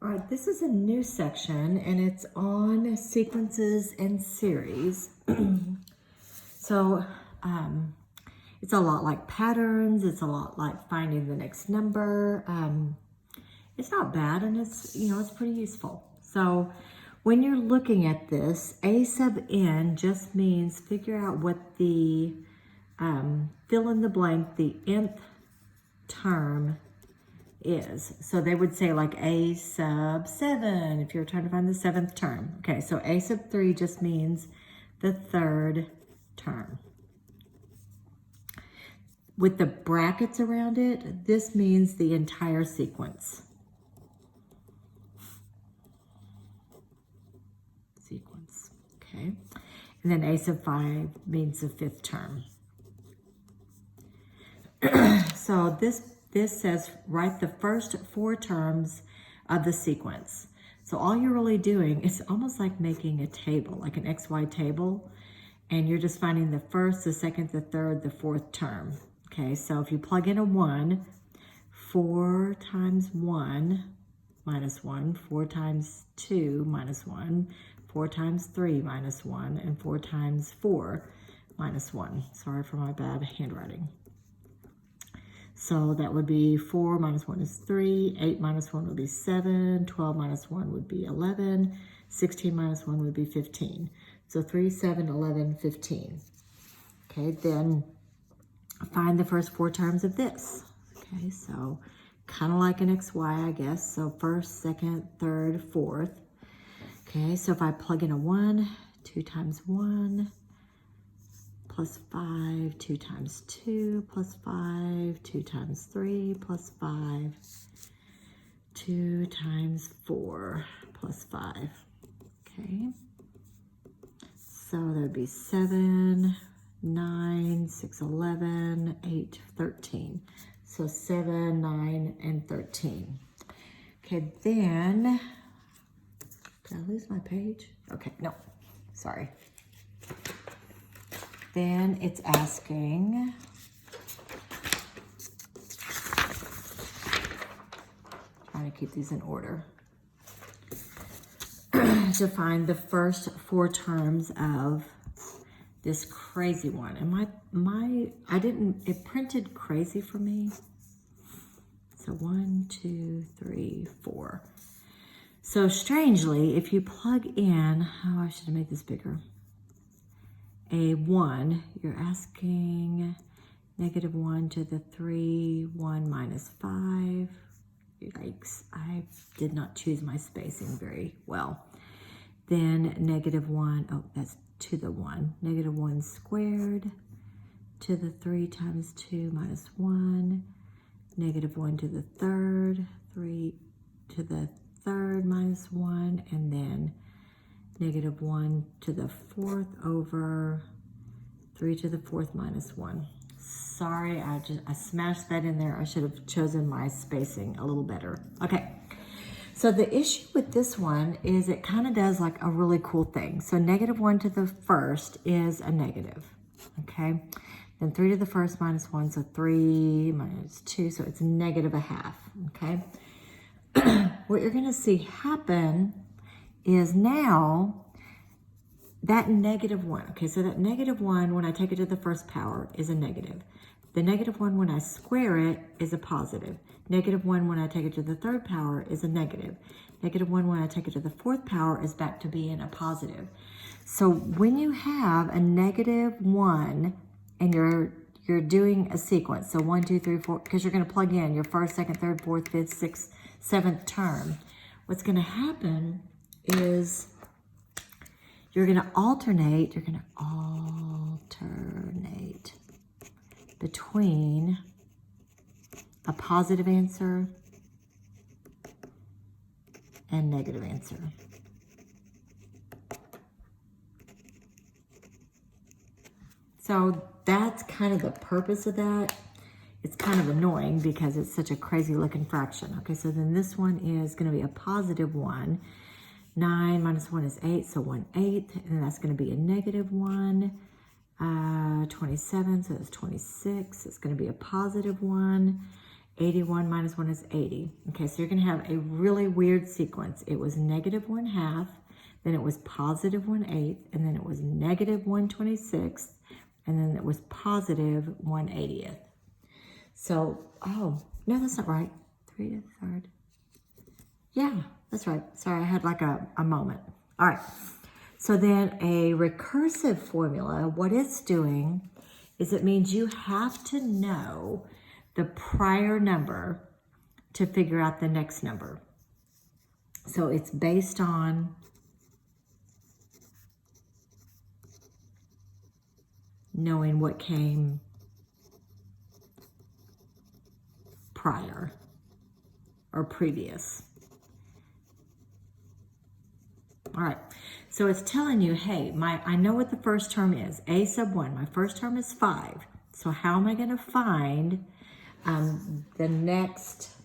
All right, this is a new section and it's on sequences and series. So it's a lot like patterns. It's a lot like finding the next number. It's not bad and it's, it's pretty useful. So when you're looking at this, A sub n just means figure out what the, fill in the blank, the nth term is. So they would say like A sub 7 if you're trying to find the 7th term. Okay, so A sub 3 just means the 3rd term. With the brackets around it, this means the entire sequence. Okay. And then A sub 5 means the 5th term. So this says write the first 4 terms of the sequence. So all you're really doing is almost like making a table, like an XY table, and you're just finding the first, the 2nd, the 3rd, the 4th term. Okay, so if you plug in a 1, 4 times 1 minus 1, 4 times 2 minus 1, 4 times 3 minus 1, and 4 times 4 minus 1. Sorry for my bad handwriting. So that would be 4 minus 1 is 3, 8 minus 1 would be 7, 12 minus 1 would be 11, 16 minus 1 would be 15. So 3, 7, 11, 15. Okay, then find the first 4 terms of this. Okay, so kind of like an XY, I guess. So 1st, 2nd, 3rd, 4th. Okay, so if I plug in a 1, 2 times 1, plus 5, 2 times 2, plus 5, 2 times 3, plus 5, 2 times 4, plus 5. Okay, so that would be 7, 9, 6, 11, 8, 13. So 7, 9, and 13. Okay, then, did I lose my page? Okay, no, sorry. Then it's asking, trying to keep these in order, to find the first 4 terms of this crazy one. And it printed crazy for me. So 1, 2, 3, 4. So strangely, if you plug in, oh, I should have made this bigger. A 1, you're asking -1 to the 3, 1 minus 5. Yikes, I did not choose my spacing very well. Then -1, oh, that's to the 1. -1 squared to the 3 times 2 minus 1. -1 to the 3rd, 3 to the 3rd minus 1, and then -1 to the 4th over 3 to the 4th minus 1. Sorry, I smashed that in there. I should have chosen my spacing a little better. Okay, so the issue with this one is it kind of does like a really cool thing. So -1 to the 1st is a negative, okay? Then 3 to the 1st minus 1, so 3 minus 2, so it's -1/2, okay? What you're going to see happen is now that -1, okay, so that -1 when I take it to the 1st power is a negative. The -1 when I square it is a positive. -1 when I take it to the 3rd power is a negative. -1 when I take it to the 4th power is back to being a positive. So when you have a -1 and you're doing a sequence, so 1, 2, 3, 4, because you're going to plug in your 1st, 2nd, 3rd, 4th, 5th, 6th, 7th term, what's going to happen is you're going to alternate between a positive answer and negative answer. So that's kind of the purpose of that. It's kind of annoying because it's such a crazy looking fraction. Okay, so then this one is going to be a positive 1. 9 minus 1 is 8, so 1/8, and that's going to be a -1. 27, so it's 26. It's going to be a positive 1. 81 minus 1 is 80. Okay, so you're going to have a really weird sequence. It was negative 1/2, then it was positive 1/8, and then it was negative 1/26, and then it was positive 1/80th. So, oh, no, that's not right. 3 to the third. Yeah, that's right. Sorry, I had like a moment. All right. So then a recursive formula, what it's doing is it means you have to know the prior number to figure out the next number. So it's based on knowing what came prior or previous. All right, so it's telling you, hey, I know what the first term is, a sub 1. My first term is 5. So how am I going to find the next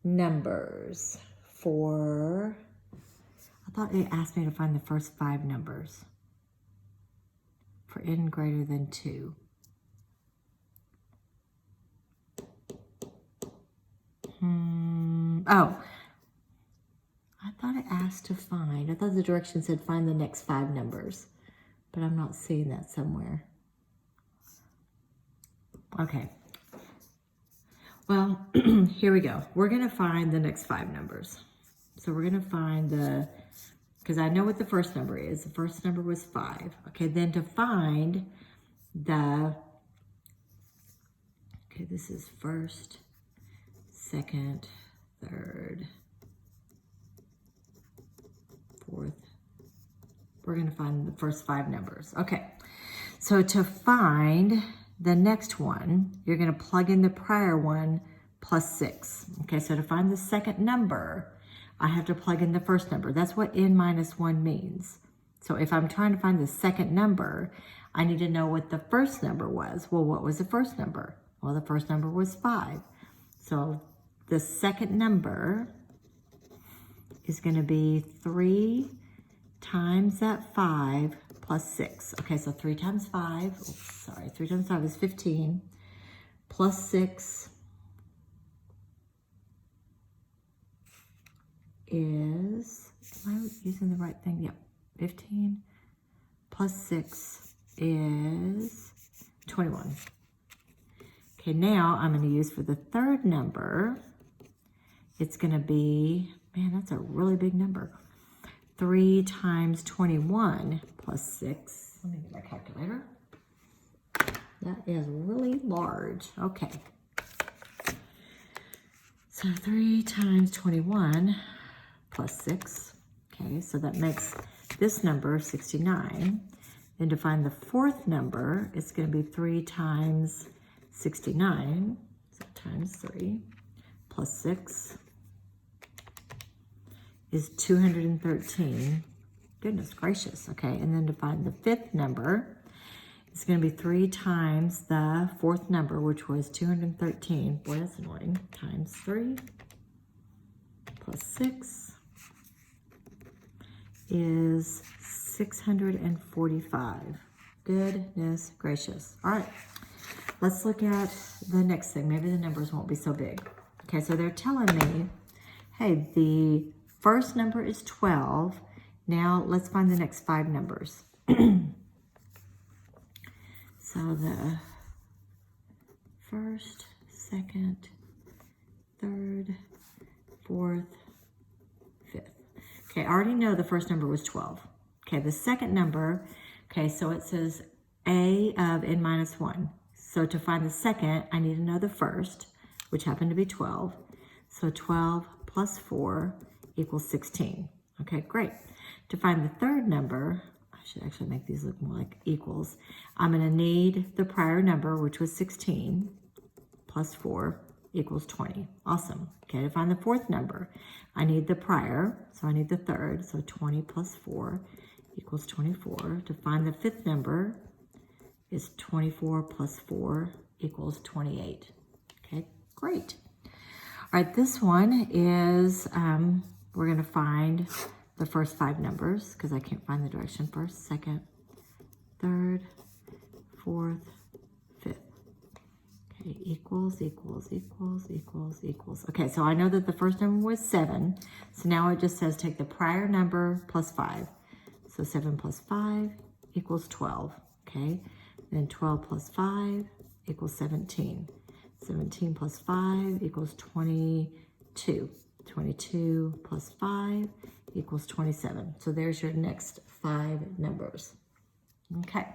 numbers for, I thought it asked me to find the first 5 numbers for n greater than 2. Oh, I thought it asked to find, I thought the direction said find the next 5 numbers, but I'm not seeing that somewhere. Okay. Well, here we go. We're going to find the next 5 numbers. So we're going to find because I know what the first number is. The first number was 5. Okay, then to find okay, this is first, second, third, fourth. We're going to find the first 5 numbers. Okay, so to find the next one, you're going to plug in the prior one plus 6. Okay, so to find the second number, I have to plug in the first number. That's what n minus 1 means. So if I'm trying to find the second number, I need to know what the first number was. Well, what was the first number? Well, the first number was 5. So the second number is going to be 3 times that 5 plus 6. Okay, so 3 times 5, 3 times 5 is 15, plus 6 is, am I using the right thing? Yep, 15 plus 6 is 21. Okay, now I'm going to use for the third number, it's going to be, man, that's a really big number. 3 times 21 plus 6. Let me get my calculator. That is really large. Okay. So 3 times 21 plus 6. Okay, so that makes this number 69. Then to find the fourth number, it's going to be 3 times 69. So times 3 plus 6 is 213. Goodness gracious. Okay, and then to find the fifth number, it's going to be 3 times the fourth number, which was 213. Boy, that's annoying. Times 3 plus 6 is 645. Goodness gracious. All right, let's look at the next thing. Maybe the numbers won't be so big. Okay, so they're telling me, hey, the first number is 12. Now let's find the next 5 numbers. So the first, second, third, fourth, fifth. Okay, I already know the first number was 12. Okay, the second number, okay, so it says a of n minus 1. So to find the second, I need to know the first, which happened to be 12. So 12 plus 4 equals 16. Okay, great. To find the third number, I should actually make these look more like equals. I'm going to need the prior number, which was 16, plus 4 equals 20. Awesome. Okay, to find the fourth number, I need the prior, so I need the third. So 20 plus 4 equals 24. To find the fifth number is 24 plus 4 equals 28. Okay, great. All right, this one is, we're going to find the first 5 numbers because I can't find the direction. First, second, third, fourth, fifth. Okay, equals, equals, equals, equals, equals. Okay, so I know that the first number was 7. So now it just says take the prior number plus 5. So 7 plus 5 equals 12. Okay, then 12 plus 5 equals 17. 17 plus 5 equals 22. 22 plus 5 equals 27. So there's your next 5 numbers. Okay.